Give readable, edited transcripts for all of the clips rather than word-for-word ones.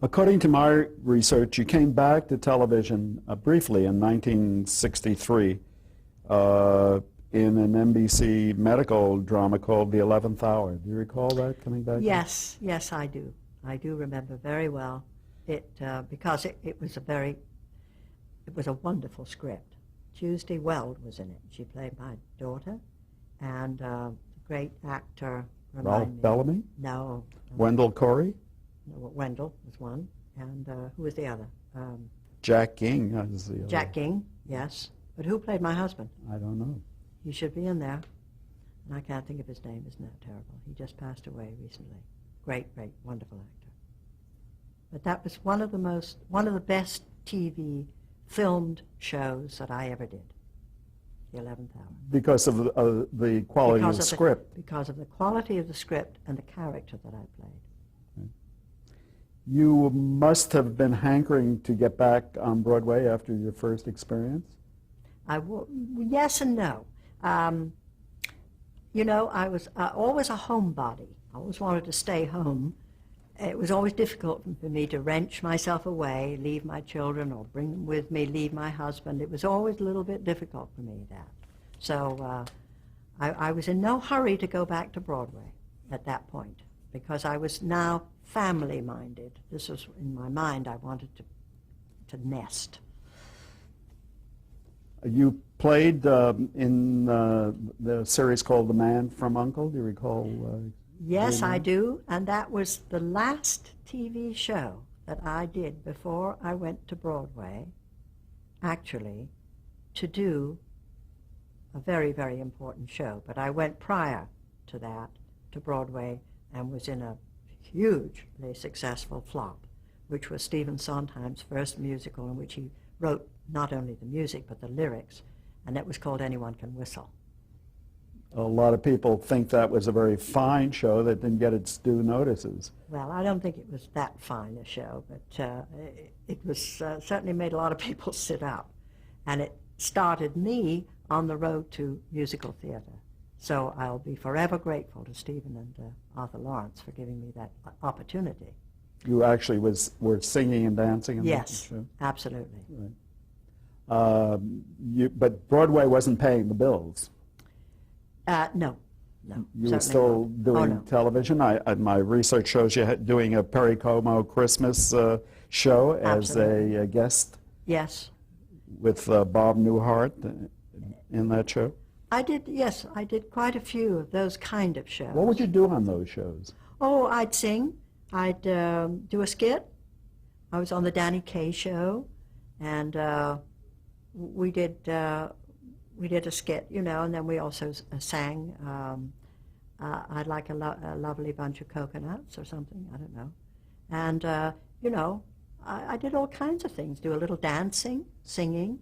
According to my research, you came back to television briefly in 1963 in an NBC medical drama called The 11th Hour. Do you recall that coming back? Yes, yes, I do. I do remember very well it because it was a wonderful script. Tuesday Weld was in it. She played my daughter, and the great actor. Ralph Bellamy? No. Wendell Corey? No, Wendell was one, and who was the other? Jack Ging was the other. Jack Ging, yes. But who played my husband? I don't know. He should be in there. And I can't think of his name. Isn't that terrible? He just passed away recently. Great, great, wonderful actor. But that was one of the best TV filmed shows that I ever did. The 11th Hour. Because of the quality of the script. Because of the quality of the script and the character that I played. You must have been hankering to get back on Broadway after your first experience? Yes and no. You know, I was always a homebody. I always wanted to stay home. It was always difficult for me to wrench myself away, leave my children or bring them with me, leave my husband. It was always a little bit difficult for me, that. So I was in no hurry to go back to Broadway at that point because I was now family-minded. This was in my mind. I wanted to nest. You played in the series called The Man from U.N.C.L.E. Do you recall? Yes, I do, and that was the last TV show that I did before I went to Broadway, actually, to do a very, very important show. But I went prior to that to Broadway and was in a hugely successful flop, which was Stephen Sondheim's first musical, in which he wrote not only the music but the lyrics, and that was called Anyone Can Whistle. A lot of people think that was a very fine show that didn't get its due notices. Well, I don't think it was that fine a show, but it was certainly made a lot of people sit up, and it started me on the road to musical theater. So I'll be forever grateful to Stephen and Arthur Lawrence for giving me that opportunity. You actually were singing and dancing in yes, that show? Absolutely. Right. But Broadway wasn't paying the bills. No. You were still doing television. My research shows you doing a Perry Como Christmas show as a guest. Yes. With Bob Newhart in that show. I did. Yes, I did quite a few of those kind of shows. What would you do on those shows? Oh, I'd sing. I'd do a skit. I was on the Danny Kaye show, and we did a skit, you know, and then we also sang. I'd like a lovely bunch of coconuts or something. I don't know, and you know, I did all kinds of things. Do a little dancing, singing,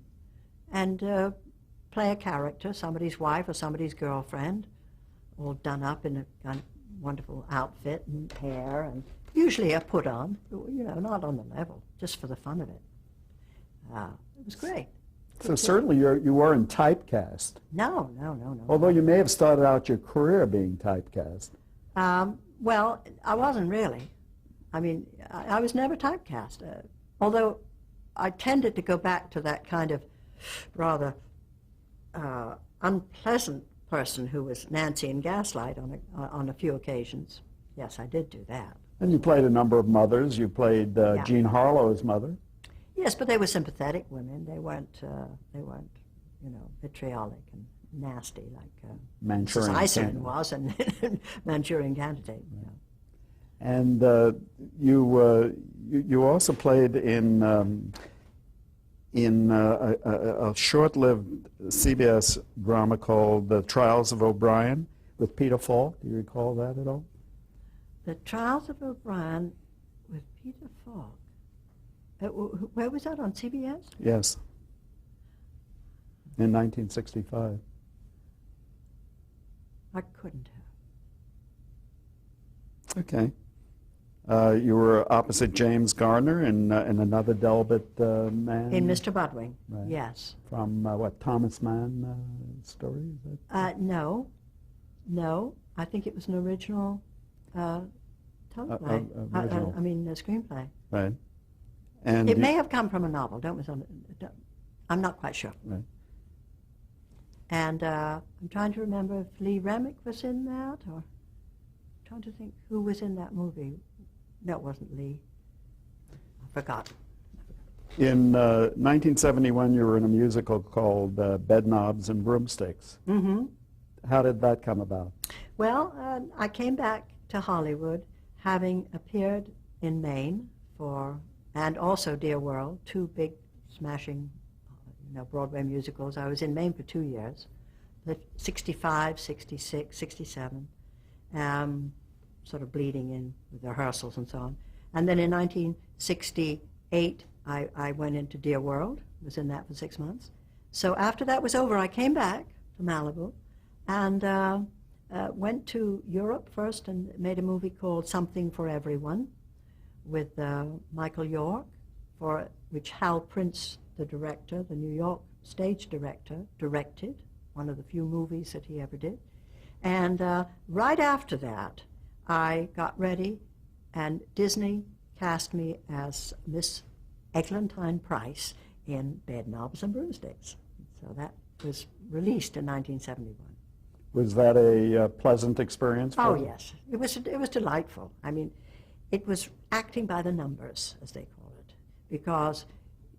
and play a character, somebody's wife or somebody's girlfriend, all done up in a kind of wonderful outfit and hair, and usually a put on, you know, not on the level, just for the fun of it. It was great. So certainly you weren't typecast. No. Although you may have started out your career being typecast. Well, I wasn't really. I mean, I was never typecast. Although I tended to go back to that kind of rather unpleasant person who was Nancy in Gaslight on a few occasions. Yes, I did do that. And you played a number of mothers. You played Jean Harlow's mother. Yes, but they were sympathetic women. They weren't, you know, vitriolic and nasty like Manchurian Mrs. Iserman was and Manchurian Candidate. Yeah. And you also played in a short-lived CBS drama called The Trials of O'Brien with Peter Falk. Do you recall that at all? The Trials of O'Brien with Peter Falk. Where was that, on CBS? Yes, in 1965. I couldn't have. Okay. You were opposite James Garner in Another Delbert Man? In Mr. Budwing, right. Yes. From, what, Thomas Mann story? Is that? No. I think it was an original teleplay. Original. A screenplay. Right. And It may have come from a novel. I'm not quite sure. Right. And I'm trying to remember if Lee Remick was in that, or I'm trying to think who was in that movie. No, it wasn't Lee. I forgot. In 1971, you were in a musical called Bedknobs and Broomsticks. Mm-hmm. How did that come about? Well, I came back to Hollywood having appeared in Maine and also Dear World, two big smashing Broadway musicals. I was in Maine for 2 years, 65, 66, 67, sort of bleeding in with rehearsals and so on. And then in 1968, I went into Dear World, was in that for 6 months. So after that was over, I came back to Malibu and went to Europe first and made a movie called Something for Everyone with Michael York, for which Hal Prince, the director, the New York stage director, directed, one of the few movies that he ever did. And right after that, I got ready, and Disney cast me as Miss Eglantine Price in Bedknobs and Broomsticks. So that was released in 1971. Was that a pleasant experience for you? Yes. It was delightful. I mean, it was acting by the numbers, as they call it, because,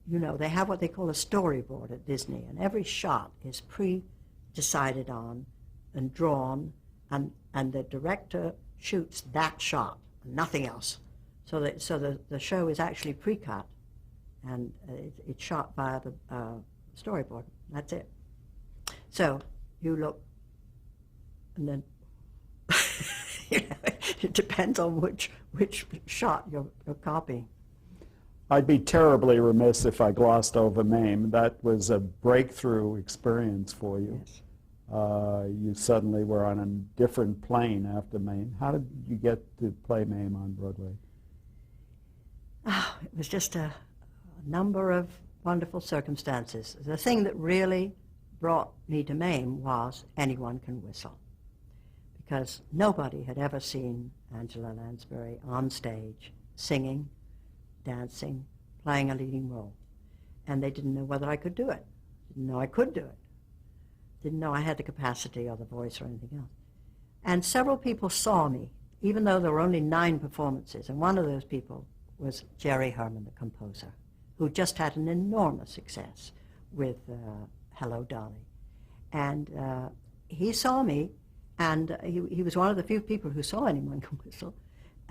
they have what they call a storyboard at Disney, and every shot is pre-decided on and drawn, and the director shoots that shot, nothing else. So the show is actually pre-cut, and it's shot via the storyboard. That's it. So you look, and then it depends on which shot you're copying. I'd be terribly remiss if I glossed over Mame. That was a breakthrough experience for you. Yes. You suddenly were on a different plane after Mame. How did you get to play Mame on Broadway? Oh, it was just a number of wonderful circumstances. The thing that really brought me to Mame was Anyone Can Whistle, because nobody had ever seen Angela Lansbury on stage singing, dancing, playing a leading role. And they didn't know whether I could do it. Didn't know I could do it. Didn't know I had the capacity or the voice or anything else. And several people saw me, even though there were only 9 performances. And one of those people was Jerry Herman, the composer, who just had an enormous success with Hello, Dolly. And he saw me, and he was one of the few people who saw Anyone Can Whistle.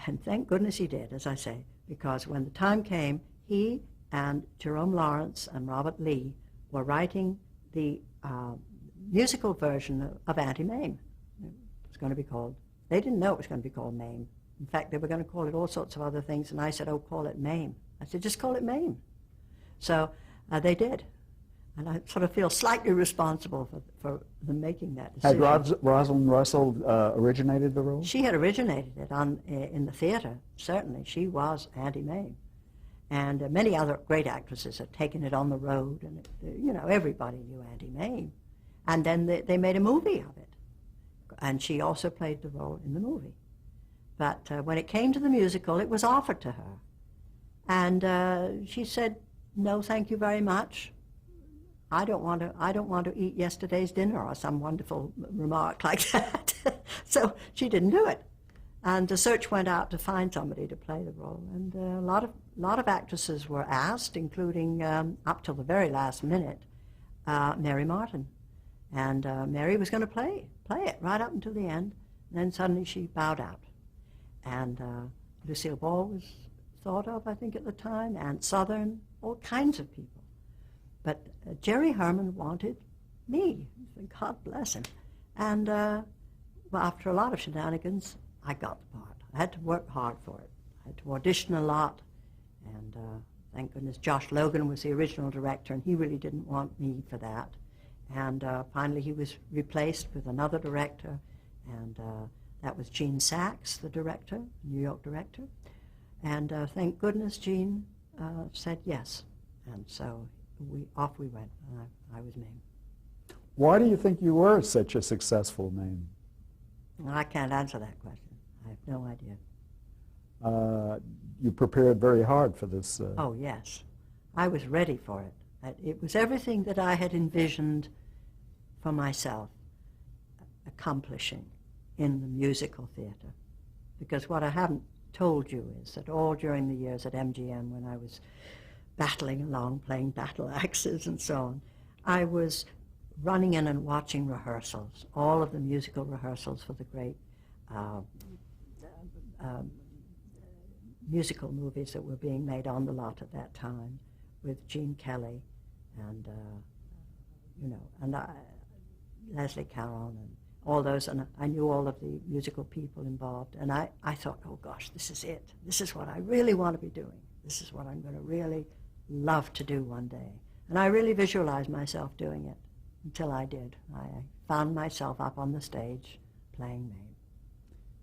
And thank goodness he did, as I say, because when the time came, he and Jerome Lawrence and Robert Lee were writing the musical version of Auntie Mame. It was going to be called, they didn't know it was going to be called Mame. In fact, they were going to call it all sorts of other things, and I said, oh, call it Mame. I said, just call it Mame. So they did. And I sort of feel slightly responsible for them making that decision. Had Rosalind Russell originated the role? She had originated it in the theater, certainly. She was Auntie Mame. And many other great actresses had taken it on the road, and everybody knew Auntie Mame. And then they made a movie of it. And she also played the role in the movie. But when it came to the musical, it was offered to her. And she said, no, thank you very much. I don't want to eat yesterday's dinner, or some wonderful remark like that. So she didn't do it. And the search went out to find somebody to play the role. And a lot of actresses were asked, including up till the very last minute, Mary Martin. And Mary was going to play it right up until the end. And then suddenly she bowed out. And Lucille Ball was thought of, I think, at the time, and Southern, all kinds of people. But Jerry Herman wanted me. God bless him. And well, after a lot of shenanigans, I got the part. I had to work hard for it. I had to audition a lot. And thank goodness Josh Logan was the original director, and he really didn't want me for that. And finally he was replaced with another director, and that was Gene Sachs, the director, New York director. And thank goodness Gene said yes. And so off we went, and I was Mame. Why do you think you were such a successful Mame? I can't answer that question. I have no idea. you prepared very hard for this. Oh, yes. I was ready for it. It was everything that I had envisioned for myself accomplishing in the musical theater. Because what I haven't told you is that all during the years at MGM, when I was battling along, playing battle axes and so on, I was running in and watching rehearsals, all of the musical rehearsals for the great musical movies that were being made on the lot at that time, with Gene Kelly and, Leslie Caron and all those, and I knew all of the musical people involved, and I thought, oh gosh, this is it. This is what I really want to be doing. This is what I'm going to really love to do one day. And I really visualized myself doing it until I did. I found myself up on the stage playing Mame.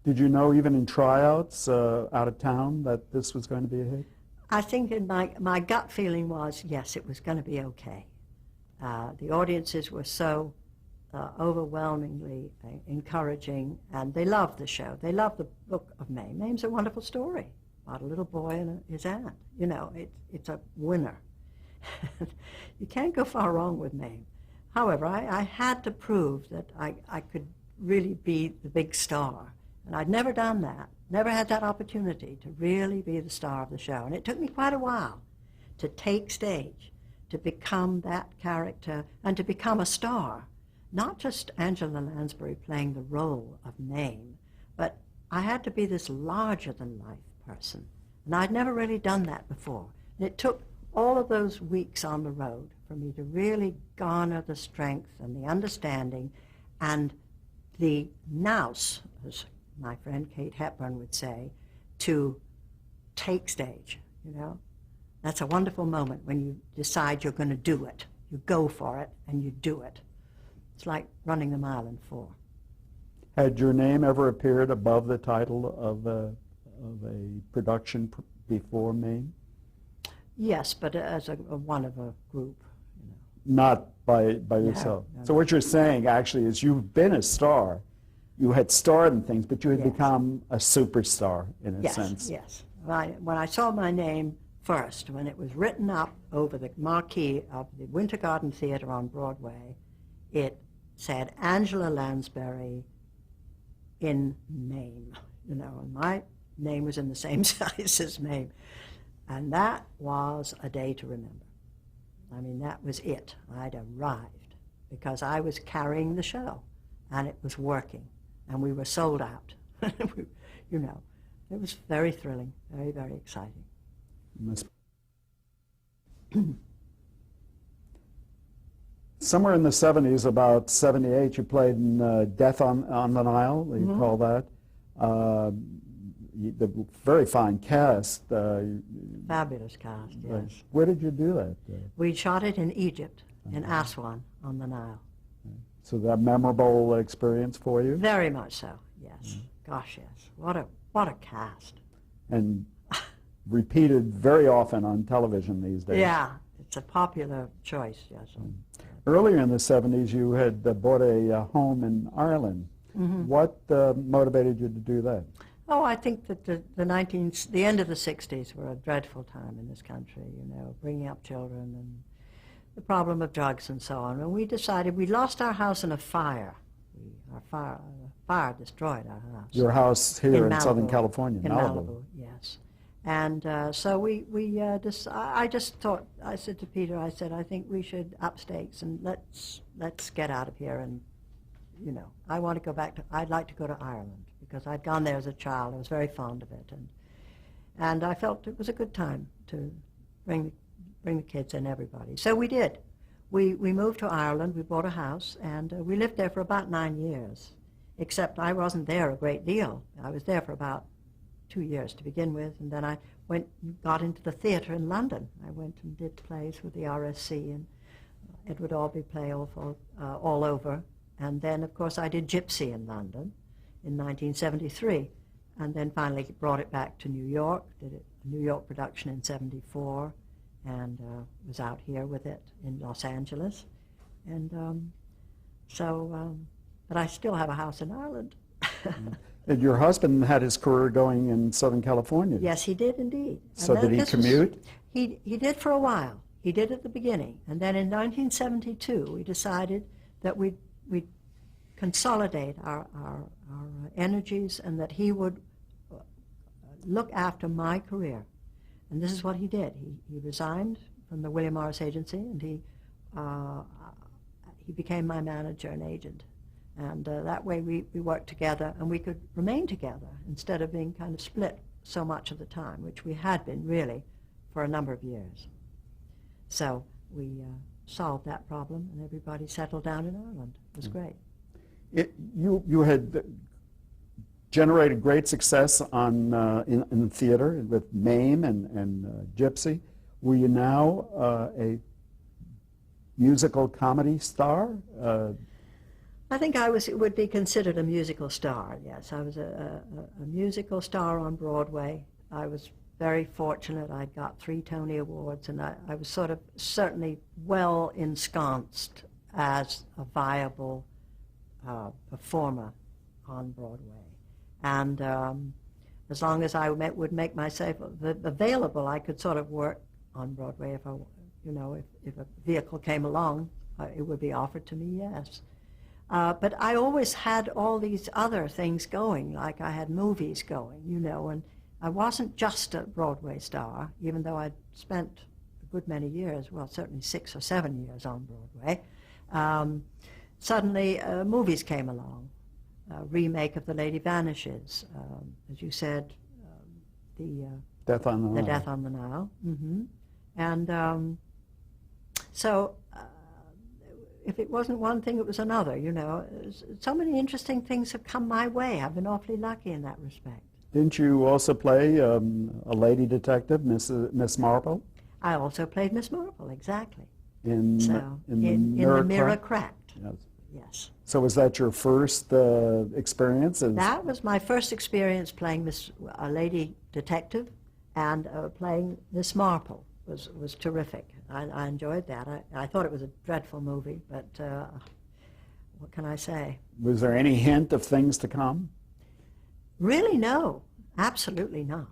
Did you know even in tryouts out of town that this was going to be a hit? I think in my gut feeling was, yes, it was going to be okay. The audiences were so overwhelmingly encouraging, and they loved the show. They loved the book of Mame. Mame's a wonderful story about a little boy and his aunt. You know, it's a winner. You can't go far wrong with Mame. However, I had to prove that I could really be the big star, and I'd never done that, never had that opportunity to really be the star of the show. And it took me quite a while to take stage, to become that character, and to become a star. Not just Angela Lansbury playing the role of Mame, but I had to be this larger-than-life person. And I'd never really done that before. And it took all of those weeks on the road for me to really garner the strength and the understanding and the nous, as my friend Kate Hepburn would say, to take stage, you know. That's a wonderful moment when you decide you're going to do it. You go for it and you do it. It's like running the mile in 4. Had your name ever appeared above the title of a production before Mame? Yes, but as one of a group. You know. Not by yourself. No. So what you're saying actually is you've been a star. You had starred in things, but you had become a superstar in a sense. Yes. When I saw my name first, when it was written up over the marquee of the Winter Garden Theater on Broadway, it said Angela Lansbury in Mame, you know, and my name was in the same size as Mame. And that was a day to remember. I mean, that was it. I'd arrived because I was carrying the show, and it was working, and we were sold out. You know, it was very thrilling, very, very exciting. Somewhere in the 70s, about 78, you played in Death on the Nile, you call that. The very fine cast. Fabulous cast, yes. Where did you do that? We shot it in Egypt, in Aswan, on the Nile. So that memorable experience for you? Very much so, yes. Gosh, yes. What a cast. And repeated very often on television these days. Yeah, it's a popular choice, yes. Earlier in the 70s, you had bought a home in Ireland. What motivated you to do that? Oh, I think that the end of the 60s were a dreadful time in this country, you know, bringing up children and the problem of drugs and so on. And we decided we lost our house in a fire. Fire destroyed our house. Your house here in Southern California, in Malibu, yes. And so I just thought, I said to Peter, I said, I think we should up stakes and let's get out of here. And, you know, I'd like to go to Ireland because I'd gone there as a child. I was very fond of it. And I felt it was a good time to bring the kids and everybody. So we did. We moved to Ireland, we bought a house, and we lived there for about 9 years, except I wasn't there a great deal. I was there for about 2 years to begin with, and then I got into the theatre in London. I went and did plays with the RSC and Edward Albee play all over. And then, of course, I did Gypsy in London in 1973, and then finally brought it back to New York, did a New York production in 74, and was out here with it in Los Angeles. And but I still have a house in Ireland. And your husband had his career going in Southern California. Yes, he did indeed. So did he commute? He did for a while. He did at the beginning. And then in 1972, we decided that we'd consolidate our energies and that he would look after my career. And this is what he did. He resigned from the William Morris Agency, and he became my manager and agent. And that way we worked together, and we could remain together instead of being kind of split so much of the time, which we had been really for a number of years. So we solved that problem, and everybody settled down in Ireland. It was great. You had generated great success in theater with Mame and Gypsy. Were you now a musical comedy star? I think would be considered a musical star, yes. I was a musical star on Broadway. I was very fortunate. I got 3 Tony Awards, and I was sort of certainly well ensconced as a viable performer on Broadway. And as long as I would make myself available, I could sort of work on Broadway. If a vehicle came along, it would be offered to me, yes. But I always had all these other things going, like I had movies going, and I wasn't just a Broadway star, even though I'd spent a good many years, well, certainly 6 or 7 years on Broadway. Suddenly, movies came along, a remake of The Lady Vanishes, as you said, the Death on the Nile. The Death on the Nile. Mm-hmm. And so if it wasn't one thing, it was another, So many interesting things have come my way. I've been awfully lucky in that respect. Didn't you also play a lady detective, Miss Marple? I also played Miss Marple, exactly. In The Mirror Cracked. Yes. Yes. So was that your first experience? That was my first experience playing a lady detective, and playing Miss Marple was terrific. I enjoyed that. I thought it was a dreadful movie, but what can I say? Was there any hint of things to come? Really, no. Absolutely not.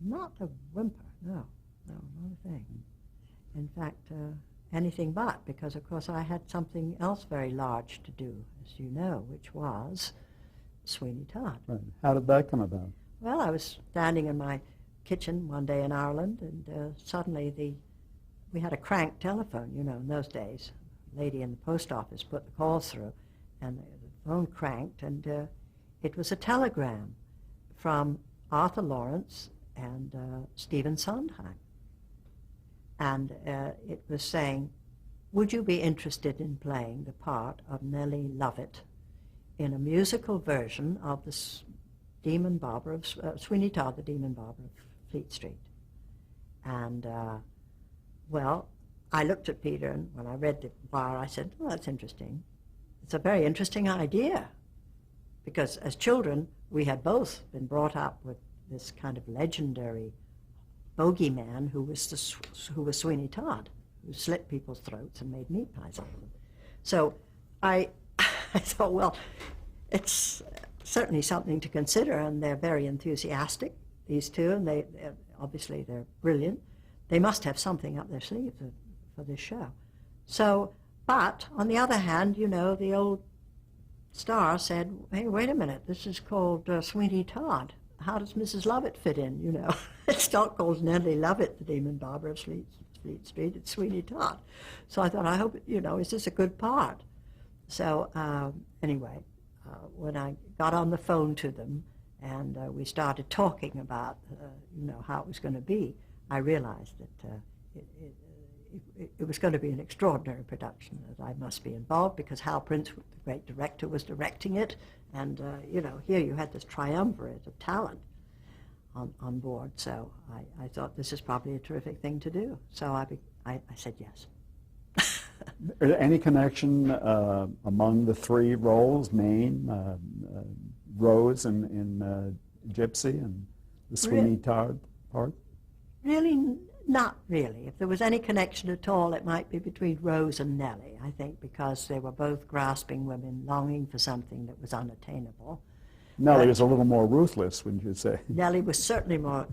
Not a whimper. No, not a thing. In fact, anything but, because of course I had something else very large to do, as you know, which was Sweeney Todd. Right. How did that come about? Well, I was standing in my kitchen one day in Ireland, and suddenly we had a crank telephone, in those days. A lady in the post office put the calls through, and the phone cranked, and it was a telegram from Arthur Lawrence and Stephen Sondheim. And it was saying, would you be interested in playing the part of Nellie Lovett in a musical version of the Demon Barber of Sweeney Todd, the Demon Barber of Fleet Street? And well, I looked at Peter, and when I read the wire, I said, well, that's interesting. It's a very interesting idea, because as children, we had both been brought up with this kind of legendary bogeyman who was Sweeney Todd, who slit people's throats and made meat pies out of them. So I thought, well, it's certainly something to consider, and they're very enthusiastic, these two, and obviously they're brilliant. They must have something up their sleeve for this show. So, but on the other hand, the old star said, hey, wait a minute, this is called Sweeney Todd. How does Mrs. Lovett fit in, It's not called Nellie Lovett, the Demon Barber of Fleet Street, it's Sweeney Todd. So I thought, I hope, is this a good part? So anyway, when I got on the phone to them and we started talking about, how it was going to be, I realized that it was going to be an extraordinary production, that I must be involved, because Hal Prince, the great director, was directing it, and here you had this triumvirate of talent on board. So I thought this is probably a terrific thing to do. So I said yes. Any connection among the 3 roles, Mame, Rose in Gypsy, and the Sweeney Todd part? Really, not really. If there was any connection at all, it might be between Rose and Nellie, I think, because they were both grasping women longing for something that was unattainable. Nellie was a little more ruthless, wouldn't you say? Nellie was certainly more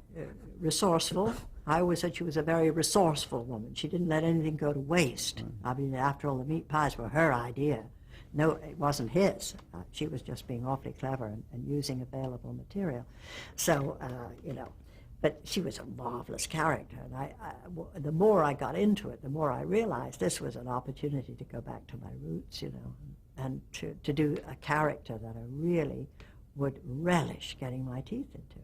resourceful. I always said she was a very resourceful woman. She didn't let anything go to waste. I mean, after all, the meat pies were her idea. No, it wasn't his. She was just being awfully clever and using available material. So, you know, but she was a marvelous character. And the more I got into it, the more I realized this was an opportunity to go back to my roots, you know, and to do a character that I really would relish getting my teeth into.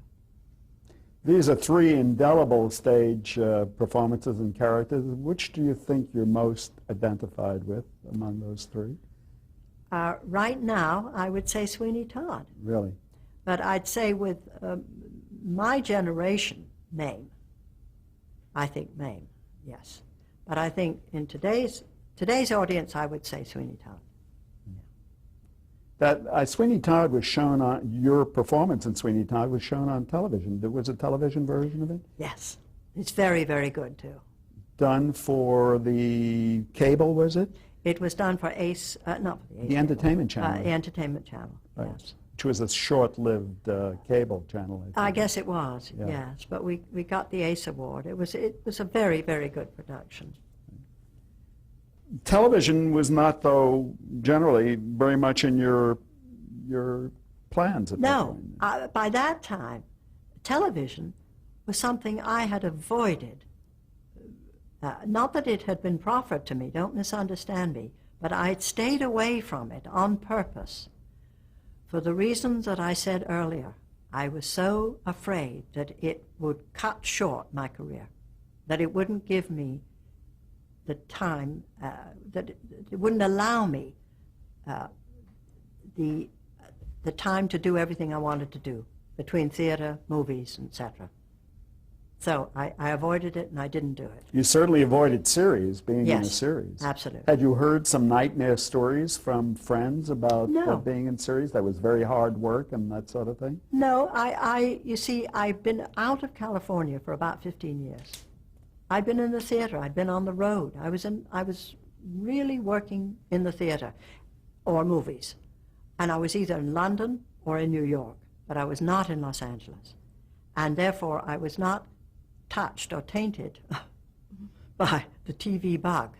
These are three indelible stage performances and characters. Which do you think you're most identified with among those three? Right now, I would say Sweeney Todd. Really? But I'd say with my generation, Mame. I think Mame, yes. But I think in today's audience, I would say Sweeney Todd. That Sweeney Todd was shown on, your performance in Sweeney Todd was shown on television. There was a television version of it? Yes. It's very, very good, too. Done for the cable, was it? It was done for Ace, not for the Ace. The Entertainment Channel. The Entertainment Channel, Right. yes. Which was a short-lived cable channel. I guess it was, Yeah. yes. But we got the Ace Award. It was a very, very good production. Television was not, though, generally very much in your plans at that No, point. by that time, television was something I had avoided. Not that it had been proffered to me, don't misunderstand me, but I had stayed away from it on purpose for the reasons that I said earlier. I was so afraid that it would cut short my career, that it wouldn't give me the time, that it wouldn't allow me the time to do everything I wanted to do between theater, movies, etc. So I avoided it and I didn't do it. You certainly avoided series, being in a Yes, series. absolutely. Had you heard some nightmare stories from friends about No. being in series that was very hard work and that sort of thing? No, you see, I've been out of California for about 15 years. I've been in the theater. I've been on the road. I was really working in the theater or movies. And I was either in London or in New York, but I was not in Los Angeles. And therefore, I was not touched or tainted by the TV bug.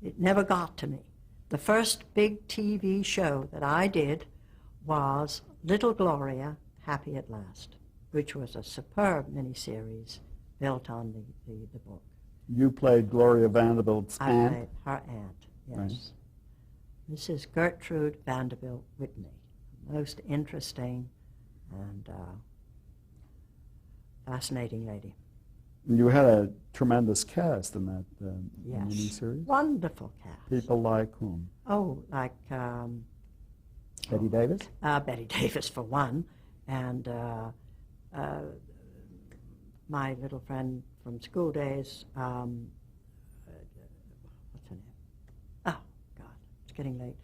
It never got to me. The first big TV show that I did was Little Gloria, Happy at Last, which was a superb miniseries built on the book. You played Gloria Vanderbilt's I aunt. played her aunt, yes. Right. Mrs. Gertrude Vanderbilt Whitney, most interesting and fascinating lady. You had a tremendous cast in that Yes, miniseries. wonderful cast. People like whom? Oh, like Betty Davis? Betty Davis for one, and my little friend from school days. What's her name? Oh God, it's getting late.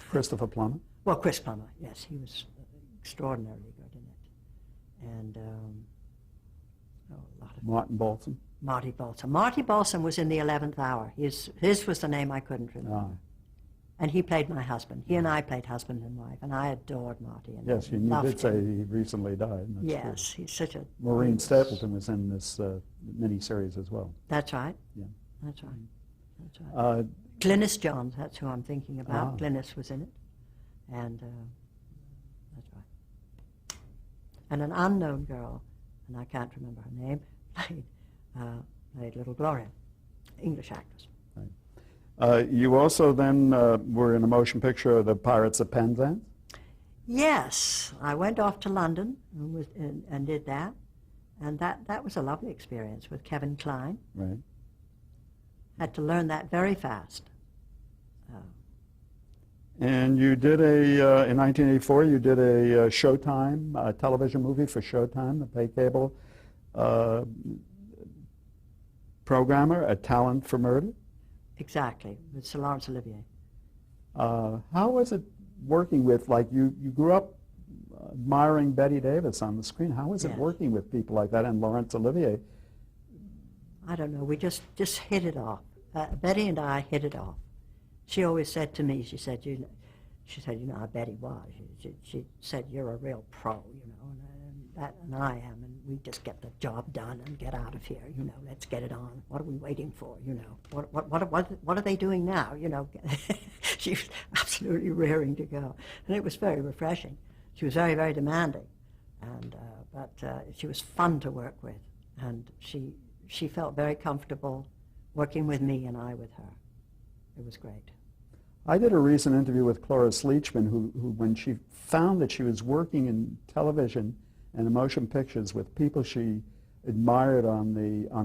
Christopher Plummer? Well, Chris Plummer, yes, he was extraordinarily good in it, and a lot of Martin Balsam? Marty Balsam. Marty Balsam was in the 11th Hour. His was the name I couldn't remember. And he played my husband. He and I played husband and wife, and I adored Marty. And Yes, you loved did say him. he recently died. That's Yes, true. he's such a... Maureen Stapleton was in this miniseries as well. That's right. Yeah. That's right. That's right. Glynis Johns, that's who I'm thinking about. Ah. Glynis was in it. And that's right. And an unknown girl, and I can't remember her name, played Little Gloria, English actress. You also then were in a motion picture of The Pirates of Penzance? Yes, I went off to London and did that. And that was a lovely experience with Kevin Kline. Right. Had to learn that very fast. And you did in 1984, you did a Showtime, a television movie for Showtime, the pay cable programmer, A Talent for Murder. Exactly, with Sir Laurence Olivier. How was it working with, like, you grew up admiring Betty Davis on the screen. How was it Yes. working with people like that and Laurence Olivier? I don't know, we just hit it off. Betty and I hit it off. She always said to me, she said, she said, you know, I bet he was. She said, you're a real pro, you know, and I am, and we just get the job done and get out of here, you know, let's get it on. What are we waiting for, you know? What are they doing now, you know? She was absolutely raring to go, and it was very refreshing. She was very, very demanding, and but she was fun to work with, and she felt very comfortable working with me and I with her. It was great. I did a recent interview with Cloris Leachman, who when she found that she was working in television and in motion pictures with people she admired on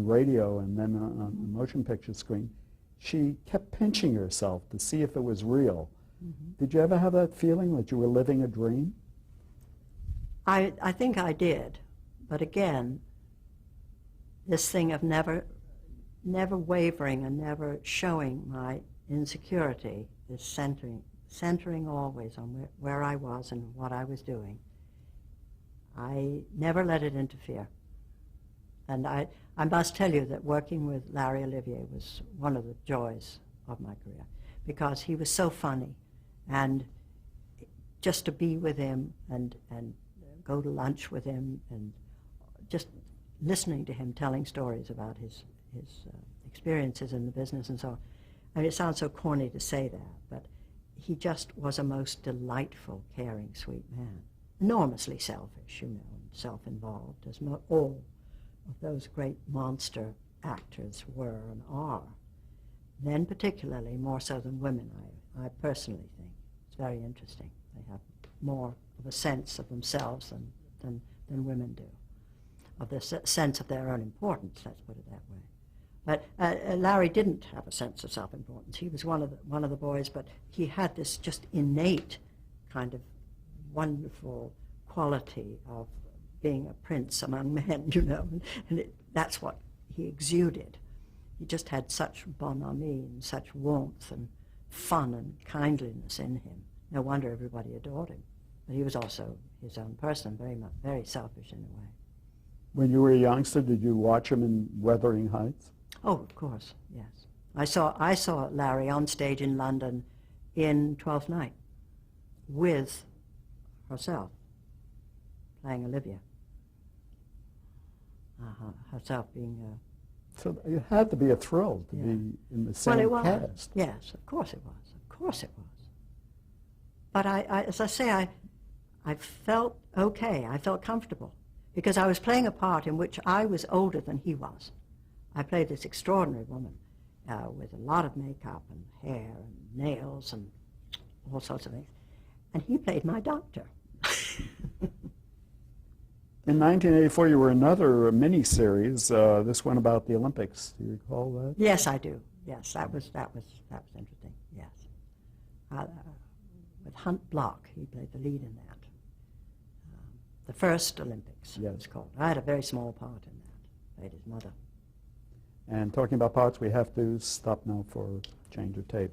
radio and then on the motion picture screen, she kept pinching herself to see if it was real. Mm-hmm. Did you ever have that feeling that you were living a dream? I think I did, but again, this thing of never wavering and never showing my insecurity, this centering always on where I was and what I was doing. I never let it interfere. And I must tell you that working with Larry Olivier was one of the joys of my career, because he was so funny, and just to be with him and go to lunch with him and just listening to him telling stories about his experiences in the business and so on. I mean, it sounds so corny to say that, but he just was a most delightful, caring, sweet man. Enormously selfish, you know, and self-involved, as all of those great monster actors were and are. Men particularly, more so than women, I personally think. It's very interesting. They have more of a sense of themselves than women do, of the sense of their own importance, let's put it that way. But Larry didn't have a sense of self-importance. He was one of the boys, but he had this just innate kind of wonderful quality of being a prince among men, you know, and that's what he exuded. He just had such bonhomie and such warmth and fun and kindliness in him. No wonder everybody adored him. But he was also his own person, very selfish in a way. When you were a youngster, did you watch him in Wuthering Heights? Oh, of course, yes. I saw Larry on stage in London in Twelfth Night with herself, playing Olivia. Herself being So it had to be a thrill to be in the same cast. Yes, of course it was. Of course it was. But as I say, I felt okay. I felt comfortable because I was playing a part in which I was older than he was. I played this extraordinary woman with a lot of makeup and hair and nails and all sorts of things. And he played my doctor. In 1984, you were another mini-series, this one about the Olympics. Do you recall that? Yes, I do. Yes, that was interesting. Yes, with Hunt Block, he played the lead in that. The first Olympics, yes. It was called. I had a very small part in that. Played his mother. And talking about parts, we have to stop now for change of tape.